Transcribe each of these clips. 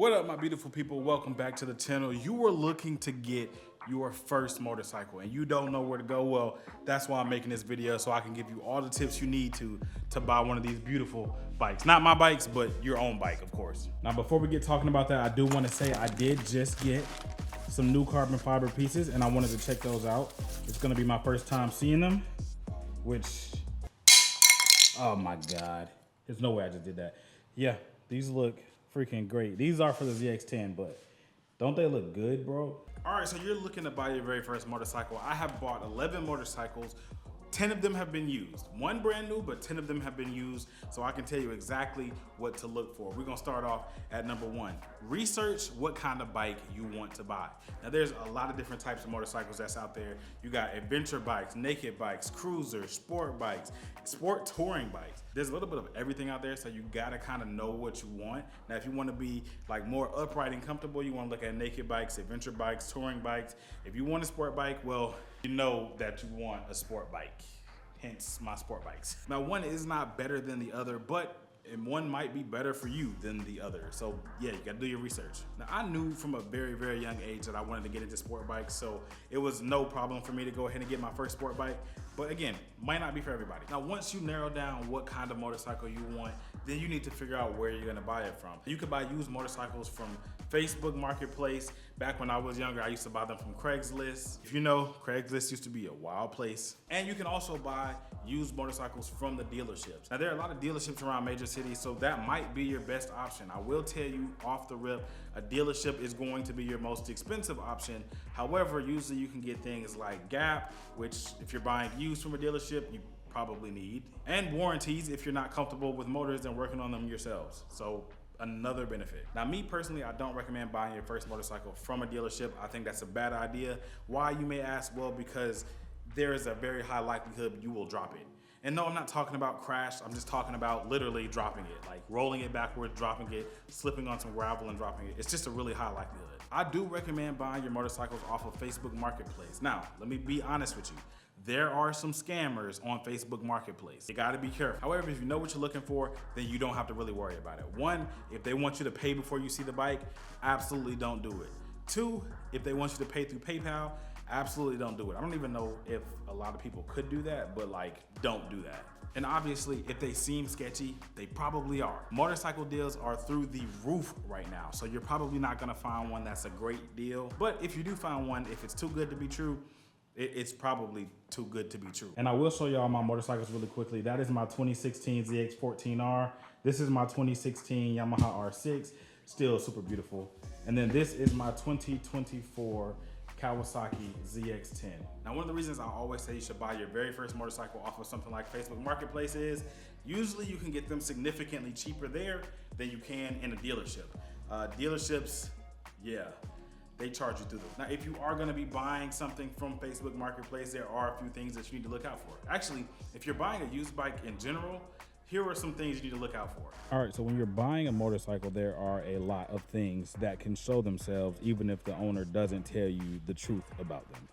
What up, my beautiful people? Welcome back to the channel. You are looking to get your first motorcycle and you don't know where to go. Well, that's why I'm making this video, so I can give you all the tips you need to buy one of these beautiful bikes. Not my bikes, but your own bike, of course. Now, before we get talking about that, I do want to say I did just get some new carbon fiber pieces and I wanted to check those out. It's gonna be my first time seeing them, which, oh my God. There's no way I just did that. Yeah, these look freaking great. These are for the ZX10, but don't they look good, bro? All right, so you're looking to buy your very first motorcycle. I have bought 11 motorcycles. 10 of them have been used. One brand new, but 10 of them have been used, so I can tell you exactly what to look for. We're gonna start off at number one. Research what kind of bike you want to buy. Now, there's a lot of different types of motorcycles that's out there. You got adventure bikes, naked bikes, cruisers, sport bikes, sport touring bikes. There's a little bit of everything out there, so you gotta kind of know what you want. Now, if you wanna be like more upright and comfortable, you wanna look at naked bikes, adventure bikes, touring bikes. If you want a sport bike, well, you know that you want a sport bike, hence my sport bikes. Now, one is not better than the other, but one might be better for you than the other. So yeah, you gotta do your research. Now, I knew from a very, very young age that I wanted to get into sport bikes, so it was no problem for me to go ahead and get my first sport bike. But again, might not be for everybody. Now, once you narrow down what kind of motorcycle you want, then you need to figure out where you're gonna buy it from. You can buy used motorcycles from Facebook Marketplace. Back when I was younger, I used to buy them from Craigslist. If you know, Craigslist used to be a wild place. And you can also buy used motorcycles from the dealerships. Now, there are a lot of dealerships around major cities, so that might be your best option. I will tell you off the rip, a dealership is going to be your most expensive option. However, usually you can get things like Gap, which if you're buying used from a dealership, you probably need, and warranties if you're not comfortable with motors and working on them yourselves. So another benefit. Now, me personally, I don't recommend buying your first motorcycle from a dealership. I think that's a bad idea. Why, you may ask? Well, because there is a very high likelihood you will drop it. And no, I'm not talking about crash. I'm just talking about literally dropping it, like rolling it backwards, dropping it, slipping on some gravel and dropping it. It's just a really high likelihood. I do recommend buying your motorcycles off of Facebook Marketplace. Now, let me be honest with you. There are some scammers on Facebook Marketplace. You gotta be careful. However, if you know what you're looking for, then you don't have to really worry about it. One, if they want you to pay before you see the bike, absolutely don't do it. Two, if they want you to pay through PayPal, absolutely don't do it. I don't even know if a lot of people could do that, but like, don't do that. And obviously, if they seem sketchy, they probably are. Motorcycle deals are through the roof right now, so you're probably not gonna find one that's a great deal. But if you do find one, if it's too good to be true, it's probably too good to be true. And I will show y'all my motorcycles really quickly. That is my 2016 ZX14R. This is my 2016 Yamaha R6, still super beautiful. And then this is my 2024 Kawasaki ZX10. Now, one of the reasons I always say you should buy your very first motorcycle off of something like Facebook Marketplace is usually you can get them significantly cheaper there than you can in a dealership. Dealerships, yeah, they charge you through them. Now, if you are gonna be buying something from Facebook Marketplace, there are a few things that you need to look out for. Actually, if you're buying a used bike in general, here are some things you need to look out for. All right, so when you're buying a motorcycle, there are a lot of things that can show themselves even if the owner doesn't tell you the truth about them.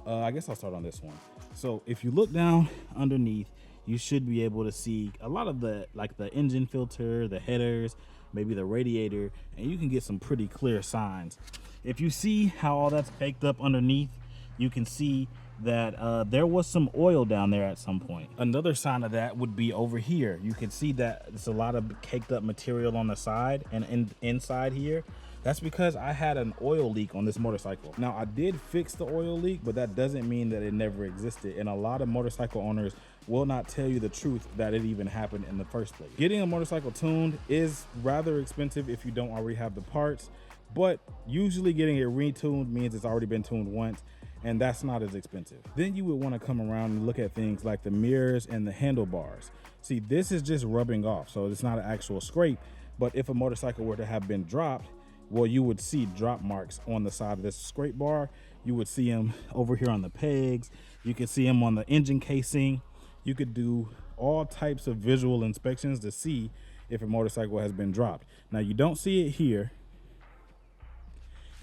I guess I'll start on this one. So if you look down underneath, you should be able to see a lot of the engine filter, the headers, maybe the radiator, and you can get some pretty clear signs. If you see how all that's caked up underneath, you can see that there was some oil down there at some point. Another sign of that would be over here. You can see that there's a lot of caked up material on the side and inside here. That's because I had an oil leak on this motorcycle. Now, I did fix the oil leak, but that doesn't mean that it never existed. And a lot of motorcycle owners will not tell you the truth that it even happened in the first place. Getting a motorcycle tuned is rather expensive if you don't already have the parts, but usually getting it retuned means it's already been tuned once, and that's not as expensive. Then you would want to come around and look at things like the mirrors and the handlebars. See, this is just rubbing off, so it's not an actual scrape, but if a motorcycle were to have been dropped, well, you would see drop marks on the side of this scrape bar. You would see them over here on the pegs. You could see them on the engine casing. You could do all types of visual inspections to see if a motorcycle has been dropped. Now, you don't see it here,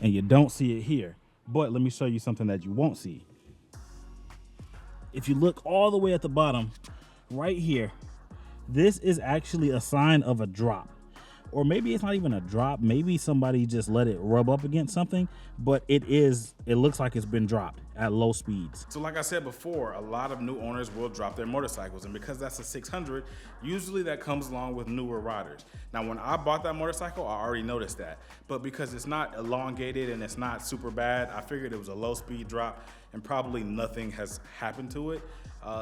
and you don't see it here. But let me show you something that you won't see. If you look all the way at the bottom, right here, this is actually a sign of a drop. or maybe it's not even a drop. Maybe somebody just let it rub up against something, but it looks like it's been dropped at low speeds. So like I said before, a lot of new owners will drop their motorcycles, and because that's a 600, usually that comes along with newer riders. Now when I bought that motorcycle, I already noticed that, but because it's not elongated and it's not super bad, I figured it was a low speed drop and probably nothing has happened to it.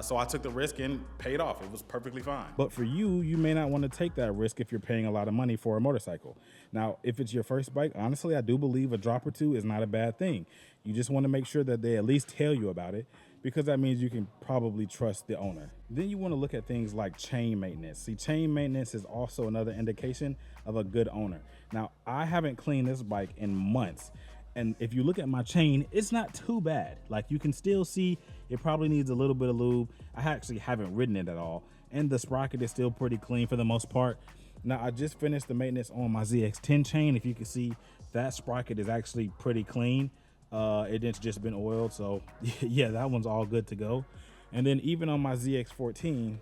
So I took the risk and paid off. It was perfectly fine. But for you, you may not want to take that risk if you're paying a lot of money for a motorcycle. Now, if it's your first bike, honestly, I do believe a drop or two is not a bad thing. You just want to make sure that they at least tell you about it, because that means you can probably trust the owner. Then you want to look at things like chain maintenance. See, chain maintenance is also another indication of a good owner. Now, I haven't cleaned this bike in months, and if you look at my chain, it's not too bad. Like, you can still see it probably needs a little bit of lube. I actually haven't ridden it at all, and the sprocket is still pretty clean for the most part. Now, I just finished the maintenance on my ZX10 chain. If you can see, that sprocket is actually pretty clean. It's just been oiled, so yeah, that one's all good to go. And then even on my ZX14,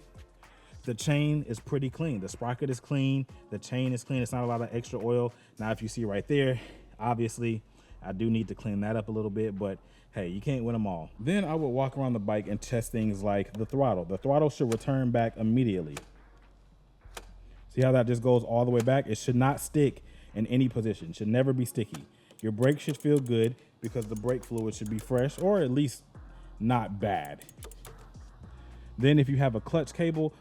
the chain is pretty clean. The sprocket is clean, the chain is clean. It's not a lot of extra oil. Now, if you see right there, obviously I do need to clean that up a little bit, but hey, you can't win them all. Then I would walk around the bike and test things like the throttle. The throttle should return back immediately. See how that just goes all the way back? It should not stick in any position. It should never be sticky. Your brake should feel good because the brake fluid should be fresh, or at least not bad. Then if you have a clutch cable,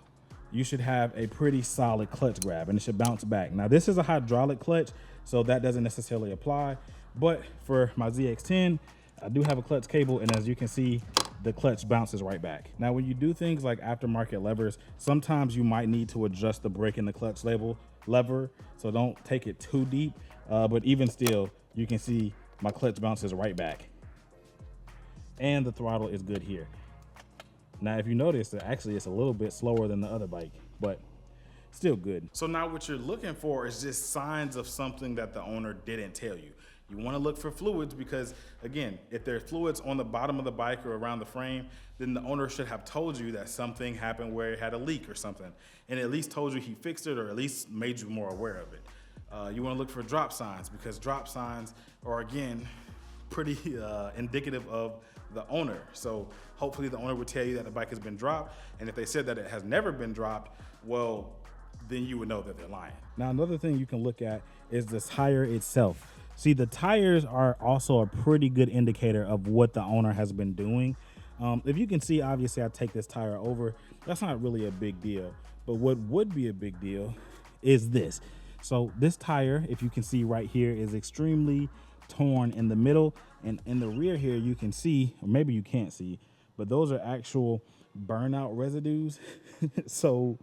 you should have a pretty solid clutch grab and it should bounce back. Now this is a hydraulic clutch, so that doesn't necessarily apply, but for my ZX10, I do have a clutch cable, and as you can see, the clutch bounces right back. Now, when you do things like aftermarket levers, sometimes you might need to adjust the brake and the clutch lever, so don't take it too deep, but even still, you can see my clutch bounces right back. And the throttle is good here. Now, if you notice, actually it's a little bit slower than the other bike, but still good. So now what you're looking for is just signs of something that the owner didn't tell you. You want to look for fluids because, again, if there are fluids on the bottom of the bike or around the frame, then the owner should have told you that something happened where it had a leak or something, and at least told you he fixed it, or at least made you more aware of it. You want to look for drop signs, because drop signs are, again, pretty indicative of the owner. So hopefully the owner would tell you that the bike has been dropped, and if they said that it has never been dropped, well, then you would know that they're lying. Now, another thing you can look at is the tire itself. See, the tires are also a pretty good indicator of what the owner has been doing. If you can see, obviously I take this tire over. That's not really a big deal, but what would be a big deal is this. So this tire, if you can see right here, is extremely torn in the middle, and in the rear here you can see, or maybe you can't see, but those are actual burnout residues. So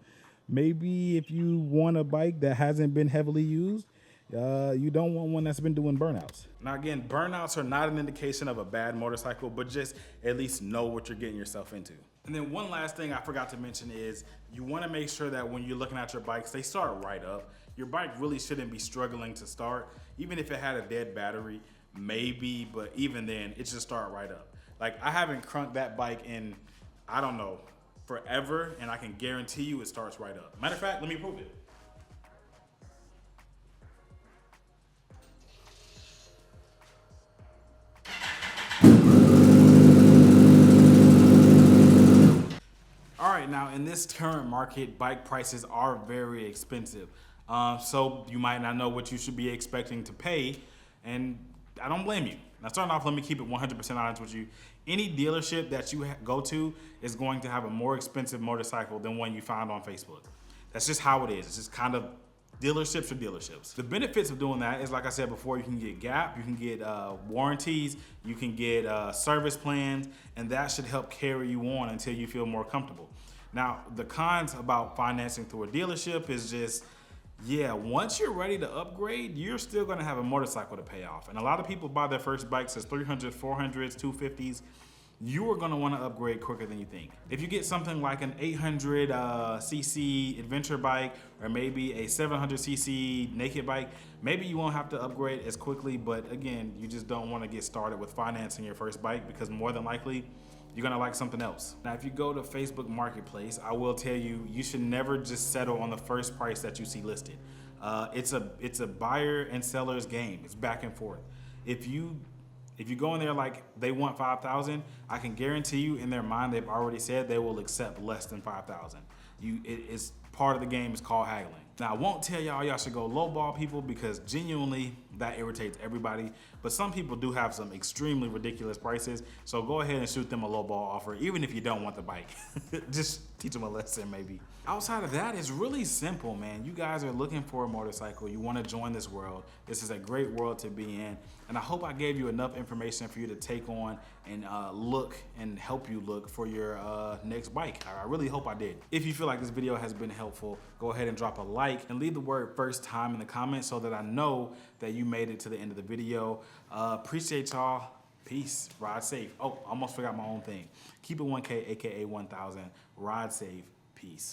maybe if you want a bike that hasn't been heavily used, you don't want one that's been doing burnouts. Now again, burnouts are not an indication of a bad motorcycle, but just at least know what you're getting yourself into. And then one last thing I forgot to mention is you want to make sure that when you're looking at your bikes, they start right up. Your bike really shouldn't be struggling to start. Even if it had a dead battery, maybe, but even then, it should start right up. Like, I haven't crunked that bike in, I don't know, forever, and I can guarantee you it starts right up. Matter of fact, let me prove it. All right, now in this current market, bike prices are very expensive. So you might not know what you should be expecting to pay, and I don't blame you. Now starting off, let me keep it 100% honest with you. Any dealership that you go to is going to have a more expensive motorcycle than one you find on Facebook. That's just how it is. It's just kind of dealerships are dealerships. The benefits of doing that is, like I said before, you can get GAP, you can get warranties, you can get service plans, and that should help carry you on until you feel more comfortable. Now, the cons about financing through a dealership is just, yeah, once you're ready to upgrade, you're still gonna have a motorcycle to pay off. And a lot of people buy their first bikes as 300s, 400s, 250s. You are gonna wanna upgrade quicker than you think. If you get something like an 800cc adventure bike, or maybe a 700cc naked bike, maybe you won't have to upgrade as quickly, but again, you just don't wanna get started with financing your first bike, because more than likely, you're gonna like something else. Now, if you go to Facebook Marketplace, I will tell you, you should never just settle on the first price that you see listed. It's a buyer and seller's game. It's back and forth. If you go in there like they want 5,000, I can guarantee you in their mind they've already said they will accept less than 5,000. It's part of the game. It's called haggling. Now I won't tell y'all should go lowball people because genuinely that irritates everybody. But some people do have some extremely ridiculous prices. So go ahead and shoot them a lowball offer, even if you don't want the bike. Just teach them a lesson maybe. Outside of that, it's really simple, man. You guys are looking for a motorcycle. You want to join this world. This is a great world to be in. And I hope I gave you enough information for you to take on and look and help you look for your next bike. I really hope I did. If you feel like this video has been helpful, go ahead and drop a like and leave the word first time in the comments so that I know that you made it to the end of the video. Appreciate y'all. Peace. Ride safe. Oh, almost forgot my own thing. Keep it 1K, aka 1,000. Ride safe. Peace.